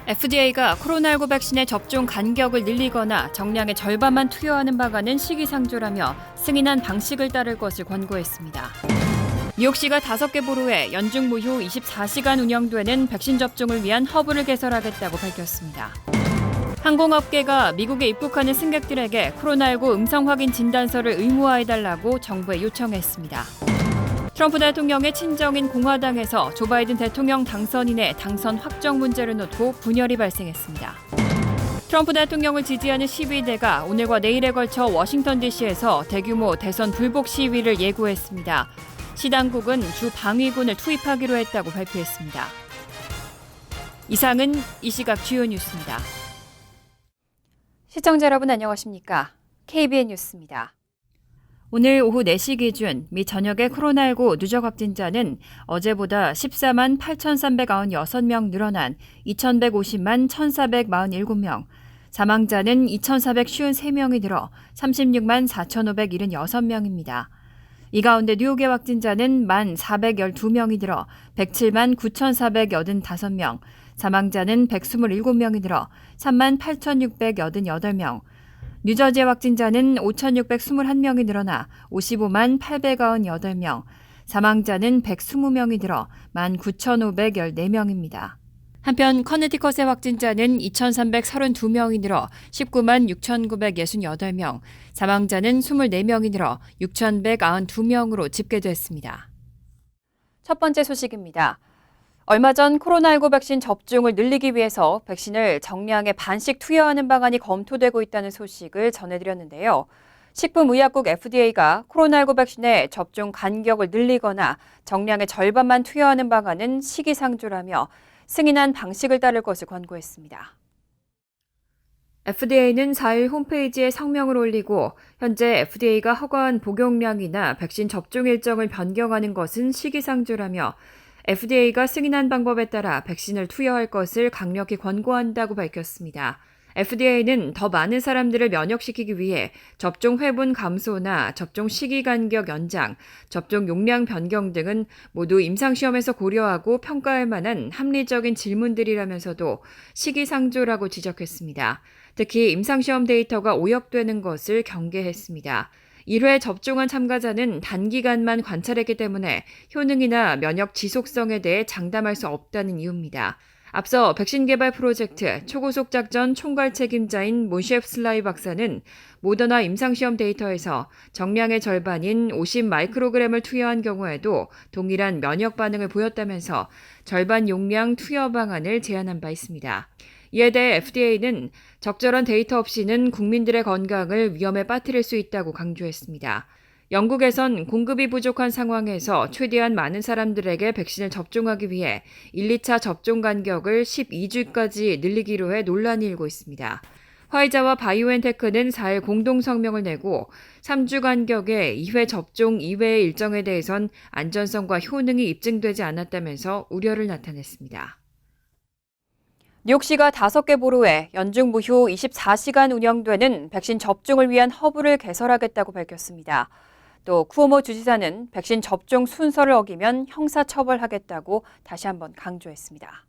FDA가 코로나19 백신의 접종 간격을 늘리거나 정량의 절반만 투여하는 바가는 시기상조라며 승인한 방식을 따를 것을 권고했습니다. 뉴욕시가 5개 보로에 연중 무휴 24시간 운영되는 백신 접종을 위한 허브를 개설하겠다고 밝혔습니다. 항공업계가 미국에 입국하는 승객들에게 코로나19 음성 확인 진단서를 의무화해달라고 정부에 요청했습니다. 트럼프 대통령의 친정인 공화당에서 조 바이든 대통령 당선인의 당선 확정 문제를 놓고 분열이 발생했습니다. 트럼프 대통령을 지지하는 시위대가 오늘과 내일에 걸쳐 워싱턴 DC에서 대규모 대선 불복 시위를 예고했습니다. 시 당국은 주 방위군을 투입하기로 했다고 발표했습니다. 이상은 이 시각 주요 뉴스입니다. 시청자 여러분 안녕하십니까? KBN 뉴스입니다. 오늘 오후 4시 기준 미 전역의 코로나19 누적 확진자는 어제보다 14만 8,396명 늘어난 2,150만 1,447명, 사망자는 2,453명이 늘어 36만 4,576명입니다. 이 가운데 뉴욕의 확진자는 1만 412명이 늘어 107만 9,485명, 사망자는 127명이 늘어 3만 8,688명, 뉴저지의 확진자는 5,621명이 늘어나 55만 898명, 사망자는 120명이 늘어 19,514명입니다. 한편 커네티컷의 확진자는 2,332명이 늘어 19만 6,968명, 사망자는 24명이 늘어 6,192명으로 집계됐습니다. 첫 번째 소식입니다. 얼마 전 코로나19 백신 접종을 늘리기 위해서 백신을 정량의 반씩 투여하는 방안이 검토되고 있다는 소식을 전해드렸는데요. 식품의약국 FDA가 코로나19 백신의 접종 간격을 늘리거나 정량의 절반만 투여하는 방안은 시기상조라며 승인한 방식을 따를 것을 권고했습니다. FDA는 4일 홈페이지에 성명을 올리고 현재 FDA가 허가한 복용량이나 백신 접종 일정을 변경하는 것은 시기상조라며 FDA가 승인한 방법에 따라 백신을 투여할 것을 강력히 권고한다고 밝혔습니다. FDA는 더 많은 사람들을 면역시키기 위해 접종 회분 감소나 접종 시기 간격 연장, 접종 용량 변경 등은 모두 임상시험에서 고려하고 평가할 만한 합리적인 질문들이라면서도 시기상조라고 지적했습니다. 특히 임상시험 데이터가 오역되는 것을 경계했습니다. 1회 접종한 참가자는 단기간만 관찰했기 때문에 효능이나 면역 지속성에 대해 장담할 수 없다는 이유입니다. 앞서 백신 개발 프로젝트 초고속 작전 총괄 책임자인 모셰프슬라이 박사는 모더나 임상시험 데이터에서 정량의 절반인 50 마이크로그램을 투여한 경우에도 동일한 면역 반응을 보였다면서 절반 용량 투여 방안을 제안한 바 있습니다. 이에 대해 FDA는 적절한 데이터 없이는 국민들의 건강을 위험에 빠뜨릴 수 있다고 강조했습니다. 영국에선 공급이 부족한 상황에서 최대한 많은 사람들에게 백신을 접종하기 위해 1, 2차 접종 간격을 12주까지 늘리기로 해 논란이 일고 있습니다. 화이자와 바이오엔테크는 4일 공동 성명을 내고 3주 간격의 2회 접종 이외의 일정에 대해선 안전성과 효능이 입증되지 않았다면서 우려를 나타냈습니다. 뉴욕시가 5개 보로에 연중 무휴 24시간 운영되는 백신 접종을 위한 허브를 개설하겠다고 밝혔습니다. 또 쿠오모 주지사는 백신 접종 순서를 어기면 형사처벌하겠다고 다시 한번 강조했습니다.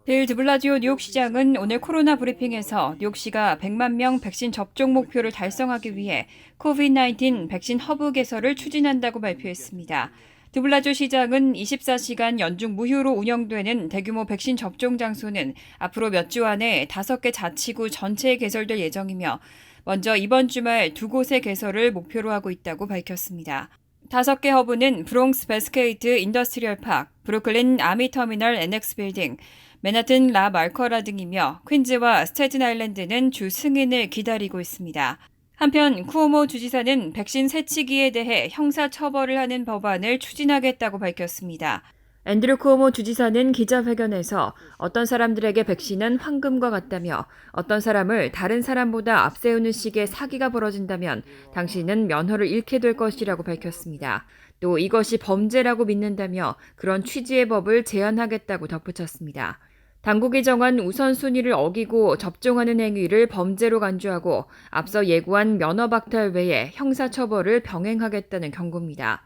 빌 드블라지오 뉴욕시장은 오늘 코로나 브리핑에서 뉴욕시가 100만 명 백신 접종 목표를 달성하기 위해 코비드-19 백신 허브 개설을 추진한다고 발표했습니다. 드블라지오 시장은 24시간 연중 무휴로 운영되는 대규모 백신 접종 장소는 앞으로 몇 주 안에 5개 자치구 전체에 개설될 예정이며 먼저 이번 주말 2곳의 개설을 목표로 하고 있다고 밝혔습니다. 5개 허브는 브롱스 베스케이트 인더스트리얼 파크, 브루클린 아미터미널 NX 빌딩, 맨하튼 라 말커라 등이며 퀸즈와 스태튼 아일랜드는 주 승인을 기다리고 있습니다. 한편 쿠오모 주지사는 백신 세치기에 대해 형사처벌을 하는 법안을 추진하겠다고 밝혔습니다. 앤드류 쿠오모 주지사는 기자회견에서 어떤 사람들에게 백신은 황금과 같다며 어떤 사람을 다른 사람보다 앞세우는 식의 사기가 벌어진다면 당신은 면허를 잃게 될 것이라고 밝혔습니다. 또 이것이 범죄라고 믿는다며 그런 취지의 법을 제안하겠다고 덧붙였습니다. 당국이 정한 우선순위를 어기고 접종하는 행위를 범죄로 간주하고 앞서 예고한 면허 박탈 외에 형사처벌을 병행하겠다는 경고입니다.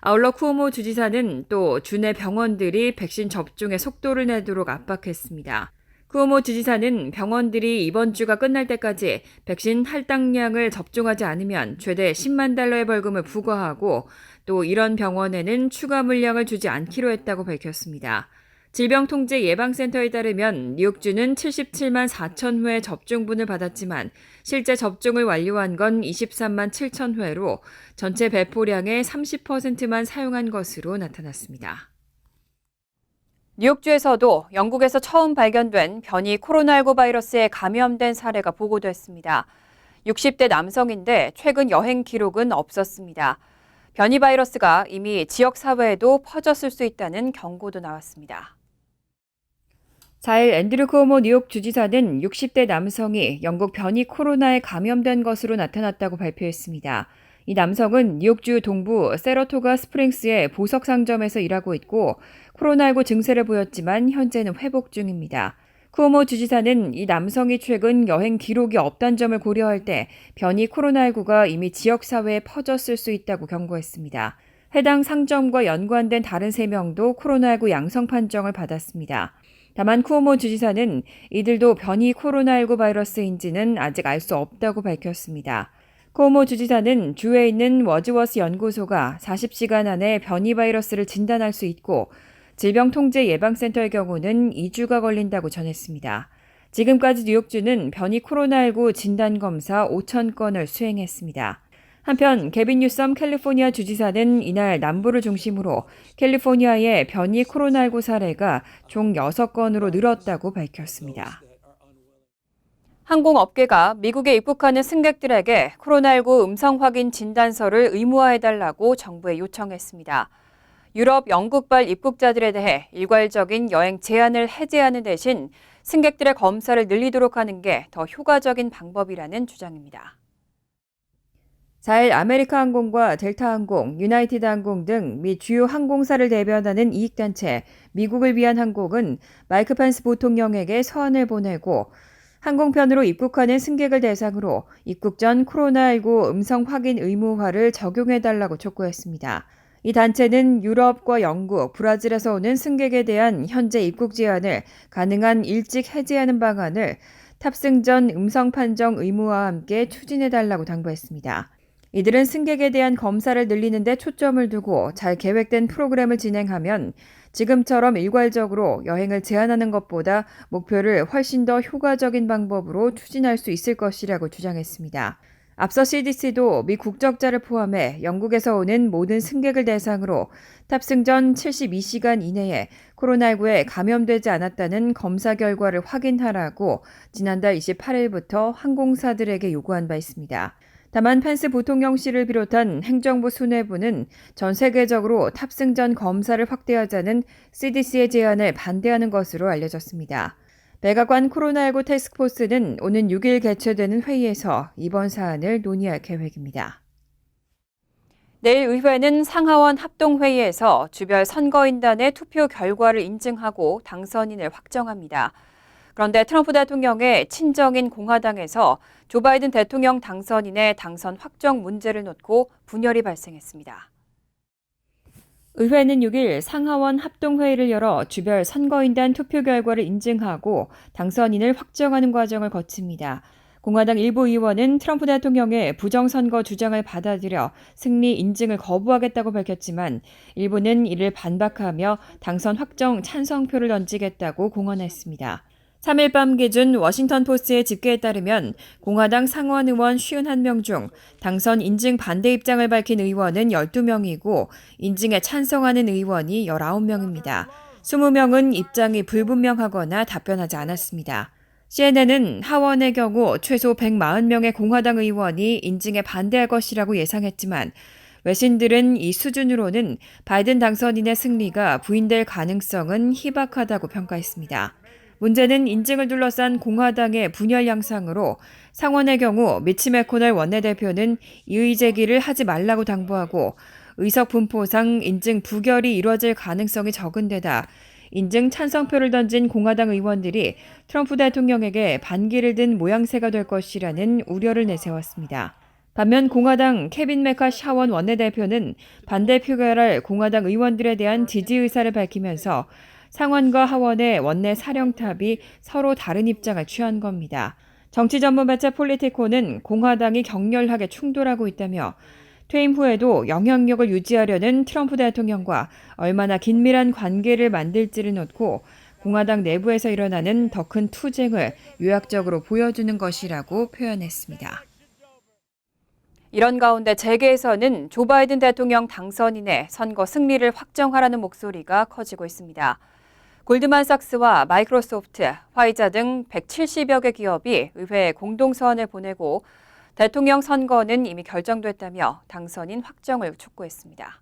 아울러 쿠오모 주지사는 또 주내 병원들이 백신 접종의 속도를 내도록 압박했습니다. 쿠오모 주지사는 병원들이 이번 주가 끝날 때까지 백신 할당량을 접종하지 않으면 최대 10만 달러의 벌금을 부과하고 또 이런 병원에는 추가 물량을 주지 않기로 했다고 밝혔습니다. 질병통제예방센터에 따르면 뉴욕주는 77만 4천 회 접종분을 받았지만 실제 접종을 완료한 건 23만 7천 회로 전체 배포량의 30%만 사용한 것으로 나타났습니다. 뉴욕주에서도 영국에서 처음 발견된 변이 코로나19 바이러스에 감염된 사례가 보고됐습니다. 60대 남성인데 최근 여행 기록은 없었습니다. 변이 바이러스가 이미 지역 사회에도 퍼졌을 수 있다는 경고도 나왔습니다. 4일 앤드류 쿠오모 뉴욕 주지사는 60대 남성이 영국 변이 코로나에 감염된 것으로 나타났다고 발표했습니다. 이 남성은 뉴욕주 동부 세러토가 스프링스의 보석 상점에서 일하고 있고 코로나19 증세를 보였지만 현재는 회복 중입니다. 쿠오모 주지사는 이 남성이 최근 여행 기록이 없다는 점을 고려할 때 변이 코로나19가 이미 지역사회에 퍼졌을 수 있다고 경고했습니다. 해당 상점과 연관된 다른 3명도 코로나19 양성 판정을 받았습니다. 다만 쿠오모 주지사는 이들도 변이 코로나19 바이러스인지는 아직 알 수 없다고 밝혔습니다. 쿠오모 주지사는 주에 있는 워즈워스 연구소가 40시간 안에 변이 바이러스를 진단할 수 있고 질병통제예방센터의 경우는 2주가 걸린다고 전했습니다. 지금까지 뉴욕주는 변이 코로나19 진단검사 5천 건을 수행했습니다. 한편 개빈 뉴섬 캘리포니아 주지사는 이날 남부를 중심으로 캘리포니아의 변이 코로나19 사례가 총 6건으로 늘었다고 밝혔습니다. 항공업계가 미국에 입국하는 승객들에게 코로나19 음성 확인 진단서를 의무화해달라고 정부에 요청했습니다. 유럽, 영국발 입국자들에 대해 일괄적인 여행 제한을 해제하는 대신 승객들의 검사를 늘리도록 하는 게 더 효과적인 방법이라는 주장입니다. 4일 아메리카항공과 델타항공, 유나이티드항공 등 미 주요 항공사를 대변하는 이익단체 미국을 위한 항공은 마이크 펜스 부통령에게 서한을 보내고 항공편으로 입국하는 승객을 대상으로 입국 전 코로나19 음성 확인 의무화를 적용해달라고 촉구했습니다. 이 단체는 유럽과 영국, 브라질에서 오는 승객에 대한 현재 입국 제한을 가능한 일찍 해제하는 방안을 탑승 전 음성 판정 의무화와 함께 추진해달라고 당부했습니다. 이들은 승객에 대한 검사를 늘리는 데 초점을 두고 잘 계획된 프로그램을 진행하면 지금처럼 일괄적으로 여행을 제한하는 것보다 목표를 훨씬 더 효과적인 방법으로 추진할 수 있을 것이라고 주장했습니다. 앞서 CDC도 미 국적자를 포함해 영국에서 오는 모든 승객을 대상으로 탑승 전 72시간 이내에 코로나19에 감염되지 않았다는 검사 결과를 확인하라고 지난달 28일부터 항공사들에게 요구한 바 있습니다. 다만 펜스 부통령실을 비롯한 행정부 수뇌부는 전 세계적으로 탑승 전 검사를 확대하자는 CDC의 제안을 반대하는 것으로 알려졌습니다. 백악관 코로나19 태스크포스는 오는 6일 개최되는 회의에서 이번 사안을 논의할 계획입니다. 내일 의회는 상하원 합동회의에서 주별 선거인단의 투표 결과를 인증하고 당선인을 확정합니다. 그런데 트럼프 대통령의 친정인 공화당에서 조 바이든 대통령 당선인의 당선 확정 문제를 놓고 분열이 발생했습니다. 의회는 6일 상하원 합동회의를 열어 주별 선거인단 투표 결과를 인증하고 당선인을 확정하는 과정을 거칩니다. 공화당 일부 의원은 트럼프 대통령의 부정선거 주장을 받아들여 승리 인증을 거부하겠다고 밝혔지만 일부는 이를 반박하며 당선 확정 찬성표를 던지겠다고 공언했습니다. 3일 밤 기준 워싱턴 포스트의 집계에 따르면 공화당 상원 의원 51명 중 당선 인증 반대 입장을 밝힌 의원은 12명이고 인증에 찬성하는 의원이 19명입니다. 20명은 입장이 불분명하거나 답변하지 않았습니다. CNN은 하원의 경우 최소 140명의 공화당 의원이 인증에 반대할 것이라고 예상했지만 외신들은 이 수준으로는 바이든 당선인의 승리가 부인될 가능성은 희박하다고 평가했습니다. 문제는 인증을 둘러싼 공화당의 분열 양상으로 상원의 경우 미치 매코넬 원내대표는 이의 제기를 하지 말라고 당부하고 의석 분포상 인증 부결이 이뤄질 가능성이 적은 데다 인증 찬성표를 던진 공화당 의원들이 트럼프 대통령에게 반기를 든 모양새가 될 것이라는 우려를 내세웠습니다. 반면 공화당 케빈 메카시 하원 원내대표는 반대 표결할 공화당 의원들에 대한 지지 의사를 밝히면서 상원과 하원의 원내 사령탑이 서로 다른 입장을 취한 겁니다. 정치 전문 매체 폴리티코는 공화당이 격렬하게 충돌하고 있다며 퇴임 후에도 영향력을 유지하려는 트럼프 대통령과 얼마나 긴밀한 관계를 만들지를 놓고 공화당 내부에서 일어나는 더 큰 투쟁을 요약적으로 보여주는 것이라고 표현했습니다. 이런 가운데 재계에서는 조 바이든 대통령 당선인의 선거 승리를 확정하라는 목소리가 커지고 있습니다. 골드만삭스와 마이크로소프트, 화이자 등 170여 개 기업이 의회에 공동서한을 보내고 대통령 선거는 이미 결정됐다며 당선인 확정을 촉구했습니다.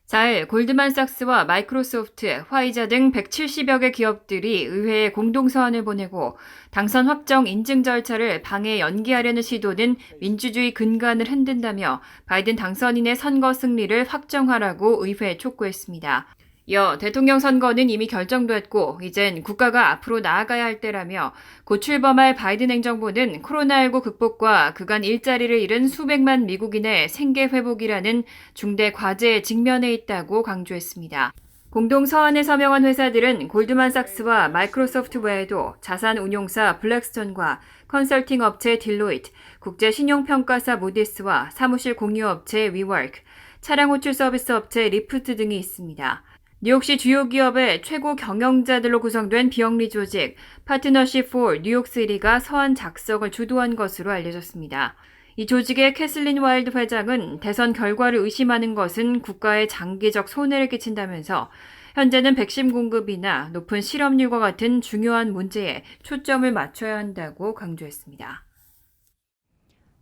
4일 골드만삭스와 마이크로소프트, 화이자 등 170여 개 기업들이 의회에 공동서한을 보내고 당선 확정 인증 절차를 방해 연기하려는 시도는 민주주의 근간을 흔든다며 바이든 당선인의 선거 승리를 확정하라고 의회에 촉구했습니다. 이어 대통령 선거는 이미 결정됐고 이젠 국가가 앞으로 나아가야 할 때라며 곧 출범할 바이든 행정부는 코로나19 극복과 그간 일자리를 잃은 수백만 미국인의 생계 회복이라는 중대 과제에 직면해 있다고 강조했습니다. 공동 서한에 서명한 회사들은 골드만삭스와 마이크로소프트 외에도 자산운용사 블랙스톤과 컨설팅 업체 딜로이트, 국제신용평가사 무디스와 사무실 공유업체 위워크, 차량 호출 서비스 업체 리프트 등이 있습니다. 뉴욕시 주요 기업의 최고 경영자들로 구성된 비영리 조직 파트너십 for 뉴욕시티가 서한 작성을 주도한 것으로 알려졌습니다. 이 조직의 캐슬린 와일드 회장은 대선 결과를 의심하는 것은 국가에 장기적 손해를 끼친다면서 현재는 백신 공급이나 높은 실업률과 같은 중요한 문제에 초점을 맞춰야 한다고 강조했습니다.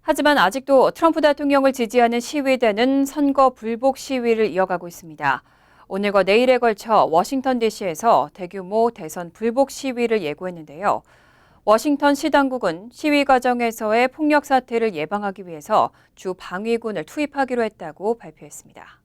하지만 아직도 트럼프 대통령을 지지하는 시위대는 선거 불복 시위를 이어가고 있습니다. 오늘과 내일에 걸쳐 워싱턴 DC에서 대규모 대선 불복 시위를 예고했는데요. 워싱턴 시 당국은 시위 과정에서의 폭력 사태를 예방하기 위해서 주 방위군을 투입하기로 했다고 발표했습니다.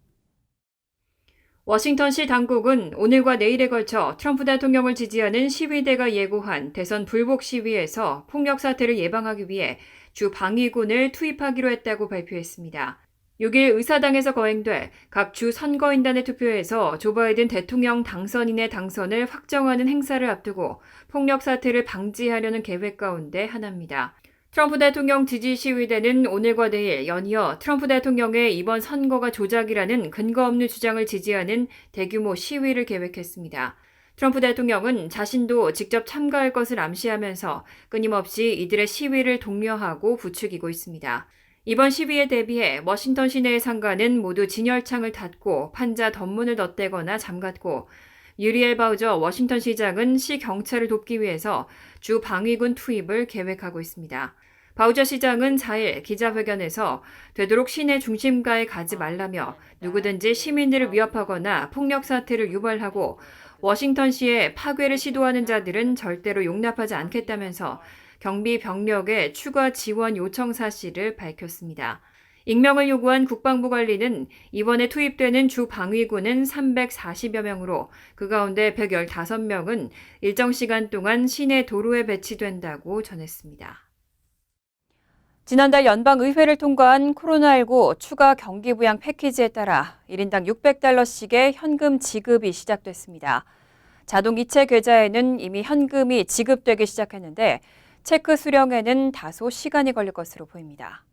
워싱턴 시 당국은 오늘과 내일에 걸쳐 트럼프 대통령을 지지하는 시위대가 예고한 대선 불복 시위에서 폭력 사태를 예방하기 위해 주 방위군을 투입하기로 했다고 발표했습니다. 6일 의사당에서 거행돼 각 주 선거인단의 투표에서 조 바이든 대통령 당선인의 당선을 확정하는 행사를 앞두고 폭력 사태를 방지하려는 계획 가운데 하나입니다. 트럼프 대통령 지지 시위대는 오늘과 내일 연이어 트럼프 대통령의 이번 선거가 조작이라는 근거 없는 주장을 지지하는 대규모 시위를 계획했습니다. 트럼프 대통령은 자신도 직접 참가할 것을 암시하면서 끊임없이 이들의 시위를 독려하고 부추기고 있습니다. 이번 시위에 대비해 워싱턴 시내의 상가는 모두 진열창을 닫고 판자 덧문을 덧대거나 잠갔고 유리엘 바우저 워싱턴 시장은 시 경찰을 돕기 위해서 주 방위군 투입을 계획하고 있습니다. 바우저 시장은 4일 기자회견에서 되도록 시내 중심가에 가지 말라며 누구든지 시민들을 위협하거나 폭력 사태를 유발하고 워싱턴시에 파괴를 시도하는 자들은 절대로 용납하지 않겠다면서 경비 병력의 추가 지원 요청 사실을 밝혔습니다. 익명을 요구한 국방부 관리는 이번에 투입되는 주 방위군은 340여 명으로 그 가운데 115명은 일정 시간 동안 시내 도로에 배치된다고 전했습니다. 지난달 연방의회를 통과한 코로나19 추가 경기부양 패키지에 따라 1인당 $600씩의 현금 지급이 시작됐습니다. 자동 이체 계좌에는 이미 현금이 지급되기 시작했는데 체크 수령에는 다소 시간이 걸릴 것으로 보입니다.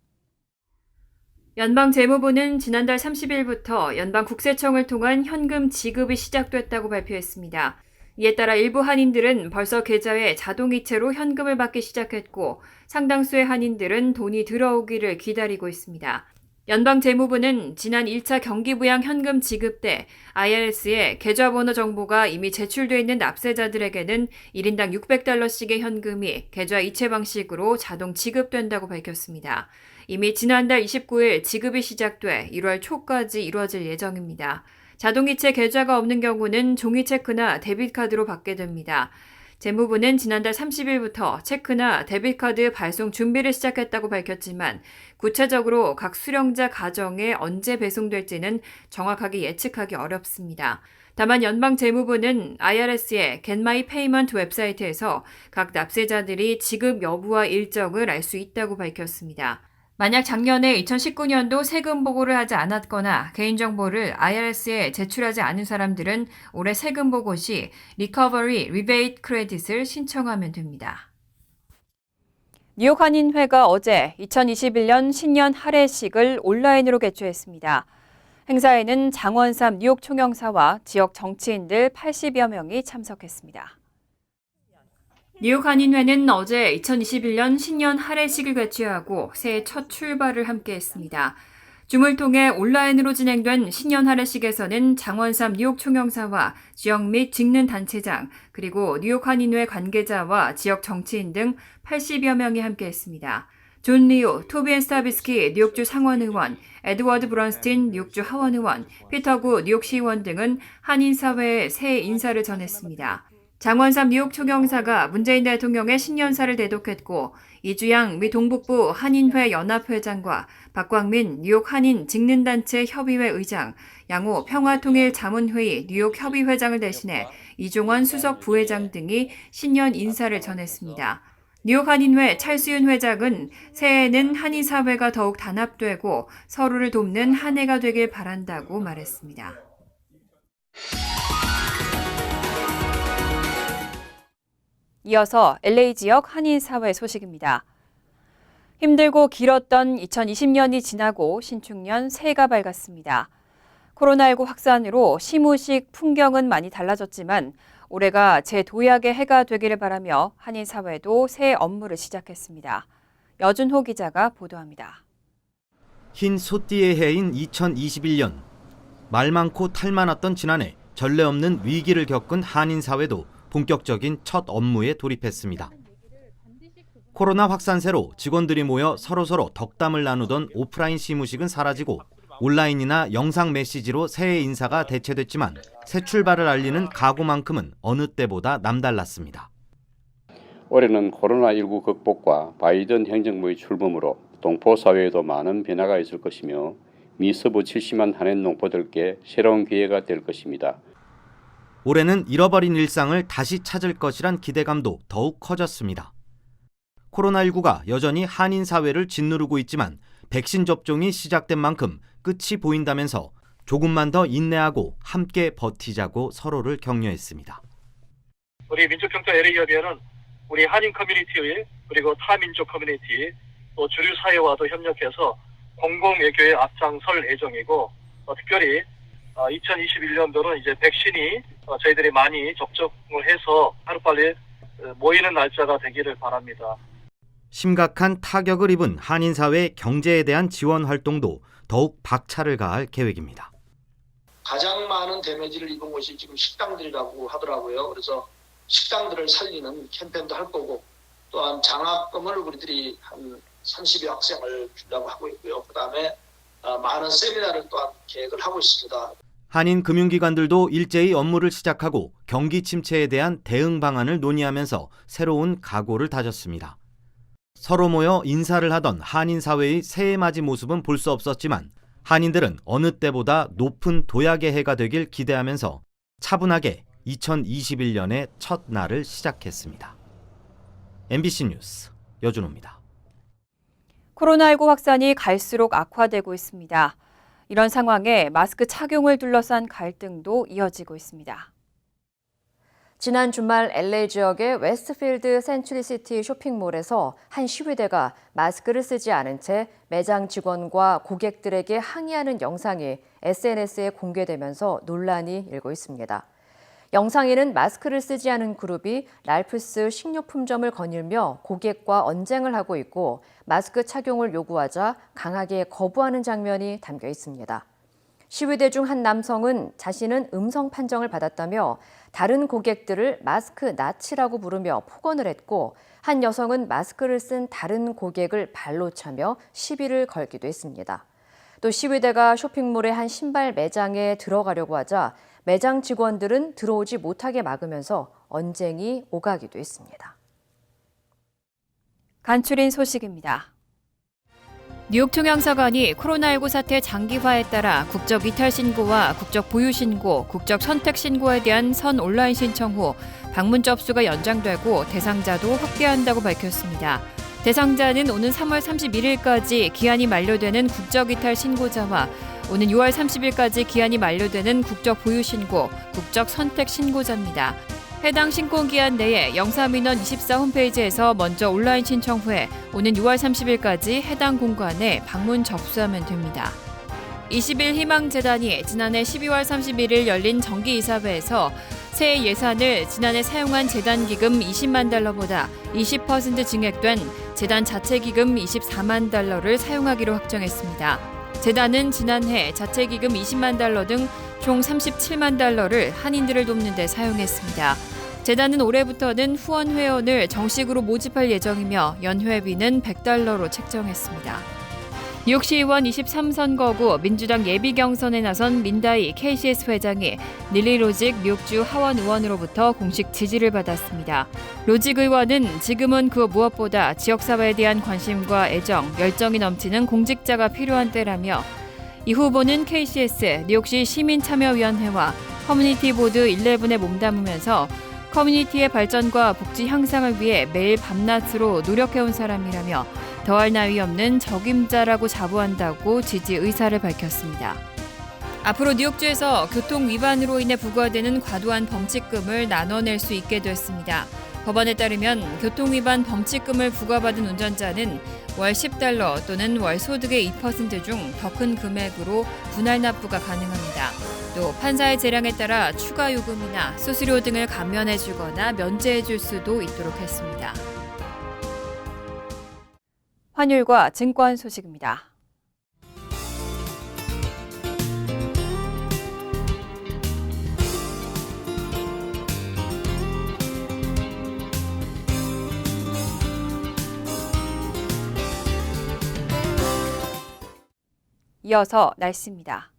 연방재무부는 지난달 30일부터 연방국세청을 통한 현금 지급이 시작됐다고 발표했습니다. 이에 따라 일부 한인들은 벌써 계좌에 자동이체로 현금을 받기 시작했고 상당수의 한인들은 돈이 들어오기를 기다리고 있습니다. 연방재무부는 지난 1차 경기부양 현금 지급 때 IRS에 계좌번호 정보가 이미 제출돼 있는 납세자들에게는 1인당 $600씩의 현금이 계좌 이체 방식으로 자동 지급된다고 밝혔습니다. 이미 지난달 29일 지급이 시작돼 1월 초까지 이루어질 예정입니다. 자동이체 계좌가 없는 경우는 종이 체크나 데비트카드로 받게 됩니다. 재무부는 지난달 30일부터 체크나 데비트카드 발송 준비를 시작했다고 밝혔지만 구체적으로 각 수령자 가정에 언제 배송될지는 정확하게 예측하기 어렵습니다. 다만 연방재무부는 IRS의 Get My Payment 웹사이트에서 각 납세자들이 지급 여부와 일정을 알 수 있다고 밝혔습니다. 만약 작년에 2019년도 세금 보고를 하지 않았거나 개인정보를 IRS에 제출하지 않은 사람들은 올해 세금 보고 시 리커버리 리베이트 크레딧을 신청하면 됩니다. 뉴욕 한인회가 어제 2021년 신년 할애식을 온라인으로 개최했습니다. 행사에는 장원삼 뉴욕 총영사와 지역 정치인들 80여 명이 참석했습니다. 뉴욕 한인회는 어제 2021년 신년 할애식을 개최하고 새해 첫 출발을 함께했습니다. 줌을 통해 온라인으로 진행된 신년 할애식에서는 장원삼 뉴욕 총영사와 지역 및 직능 단체장, 그리고 뉴욕 한인회 관계자와 지역 정치인 등 80여 명이 함께했습니다. 존 리오, 토비앤 스타비스키 뉴욕주 상원의원, 에드워드 브런스틴 뉴욕주 하원의원, 피터구 뉴욕시의원 등은 한인사회에 새해 인사를 전했습니다. 장원삼 뉴욕 총영사가 문재인 대통령의 신년사를 대독했고 이주양 미 동북부 한인회 연합회장과 박광민 뉴욕 한인 직능단체 협의회 의장, 양호 평화통일자문회의 뉴욕 협의회장을 대신해 이종원 수석 부회장 등이 신년 인사를 전했습니다. 뉴욕 한인회 찰수윤 회장은 새해에는 한인사회가 더욱 단합되고 서로를 돕는 한 해가 되길 바란다고 말했습니다. 이어서 LA 지역 한인사회 소식입니다. 힘들고 길었던 2020년이 지나고 신축년 새해가 밝았습니다. 코로나19 확산으로 시무식 풍경은 많이 달라졌지만 올해가 재도약의 해가 되기를 바라며 한인사회도 새 업무를 시작했습니다. 여준호 기자가 보도합니다. 흰 소띠의 해인 2021년. 말 많고 탈 많았던 지난해 전례 없는 위기를 겪은 한인사회도 본격적인 첫 업무에 돌입했습니다. 코로나 확산세로 직원들이 모여 서로서로 덕담을 나누던 오프라인 시무식은 사라지고 온라인이나 영상 메시지로 새해 인사가 대체됐지만 새 출발을 알리는 각오만큼은 어느 때보다 남달랐습니다. 올해는 코로나19 극복과 바이든 행정부의 출범으로 동포사회에도 많은 변화가 있을 것이며 미서부 70만 한인 농포들께 새로운 기회가 될 것입니다. 올해는 잃어버린 일상을 다시 찾을 것이란 기대감도 더욱 커졌습니다. 코로나19가 여전히 한인사회를 짓누르고 있지만 백신 접종이 시작된 만큼 끝이 보인다면서 조금만 더 인내하고 함께 버티자고 서로를 격려했습니다. 우리 민족경제 LA협의회는 우리 한인 커뮤니티 그리고 타민족 커뮤니티 또 주류 사회와도 협력해서 공공외교에 앞장설 예정이고 특별히 2021년도는 이제 백신이 저희들이 많이 접종을 해서 하루빨리 모이는 날짜가 되기를 바랍니다. 심각한 타격을 입은 한인사회 경제에 대한 지원 활동도 더욱 박차를 가할 계획입니다. 가장 많은 데미지를 입은 곳이 지금 식당들이라고 하더라고요. 그래서 식당들을 살리는 캠페인도 할 거고 또한 장학금을 우리들이 한 30여 학생을 주려고 하고 있고요. 그다음에 많은 세미나를 또한 계획을 하고 있습니다. 한인 금융기관들도 일제히 업무를 시작하고 경기 침체에 대한 대응 방안을 논의하면서 새로운 각오를 다졌습니다. 서로 모여 인사를 하던 한인사회의 새해맞이 모습은 볼 수 없었지만 한인들은 어느 때보다 높은 도약의 해가 되길 기대하면서 차분하게 2021년의 첫 날을 시작했습니다. MBC 뉴스 여준호입니다. 코로나19 확산이 갈수록 악화되고 있습니다. 이런 상황에 마스크 착용을 둘러싼 갈등도 이어지고 있습니다. 지난 주말 LA 지역의 웨스트필드 센츄리시티 쇼핑몰에서 한 시위대가 마스크를 쓰지 않은 채 매장 직원과 고객들에게 항의하는 영상이 SNS에 공개되면서 논란이 일고 있습니다. 영상에는 마스크를 쓰지 않은 그룹이 랄프스 식료품점을 거닐며 고객과 언쟁을 하고 있고 마스크 착용을 요구하자 강하게 거부하는 장면이 담겨 있습니다. 시위대 중 한 남성은 자신은 음성 판정을 받았다며 다른 고객들을 마스크 나치라고 부르며 폭언을 했고 한 여성은 마스크를 쓴 다른 고객을 발로 차며 시비를 걸기도 했습니다. 또 시위대가 쇼핑몰의 한 신발 매장에 들어가려고 하자 매장 직원들은 들어오지 못하게 막으면서 언쟁이 오가기도 했습니다. 간추린 소식입니다. 뉴욕 총영사관이 코로나19 사태 장기화에 따라 국적 이탈 신고와 국적 보유 신고, 국적 선택 신고에 대한 선 온라인 신청 후 방문 접수가 연장되고 대상자도 확대한다고 밝혔습니다. 대상자는 오는 3월 31일까지 기한이 만료되는 국적이탈 신고자와 오는 6월 30일까지 기한이 만료되는 국적 보유 신고, 국적 선택 신고자입니다. 해당 신고기한 내에 영사민원 24 홈페이지에서 먼저 온라인 신청 후에 오는 6월 30일까지 해당 공관에 방문 접수하면 됩니다. 20일 희망재단이 지난해 12월 31일 열린 정기이사회에서 새해 예산을 지난해 사용한 재단 기금 20만 달러보다 20% 증액된 재단 자체 기금 24만 달러를 사용하기로 확정했습니다. 재단은 지난해 자체 기금 20만 달러 등 총 37만 달러를 한인들을 돕는 데 사용했습니다. 재단은 올해부터는 후원 회원을 정식으로 모집할 예정이며 연회비는 100달러로 책정했습니다. 뉴욕시의원 23선거구 민주당 예비경선에 나선 민다이 KCS 회장이 닐리 로직 뉴욕주 하원 의원으로부터 공식 지지를 받았습니다. 로직 의원은 지금은 그 무엇보다 지역사회에 대한 관심과 애정, 열정이 넘치는 공직자가 필요한 때라며 이 후보는 KCS 뉴욕시 시민참여위원회와 커뮤니티 보드 11에 몸담으면서 커뮤니티의 발전과 복지 향상을 위해 매일 밤낮으로 노력해온 사람이라며 더할 나위 없는 적임자라고 자부한다고 지지 의사를 밝혔습니다. 앞으로 뉴욕주에서 교통 위반으로 인해 부과되는 과도한 범칙금을 나눠낼 수 있게 됐습니다. 법안에 따르면 교통 위반 범칙금을 부과받은 운전자는 월 10달러 또는 월 소득의 2% 중 더 큰 금액으로 분할 납부가 가능합니다. 또 판사의 재량에 따라 추가 요금이나 수수료 등을 감면해주거나 면제해줄 수도 있도록 했습니다. 환율과 증권 소식입니다. 이어서 날씨입니다.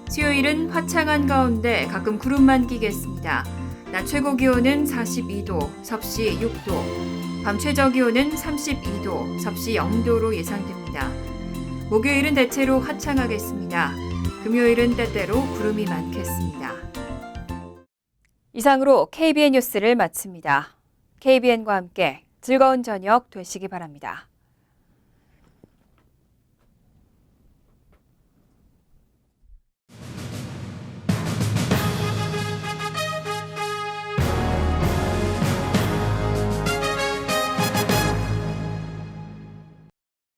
수요일은 화창한 가운데 가끔 구름만 끼겠습니다. 낮 최고 기온은 42도, 섭씨 6도, 밤 최저 기온은 32도, 섭씨 0도로 예상됩니다. 목요일은 대체로 화창하겠습니다. 금요일은 때때로 구름이 많겠습니다. 이상으로 KBN 뉴스를 마칩니다. KBN과 함께 즐거운 저녁 되시기 바랍니다.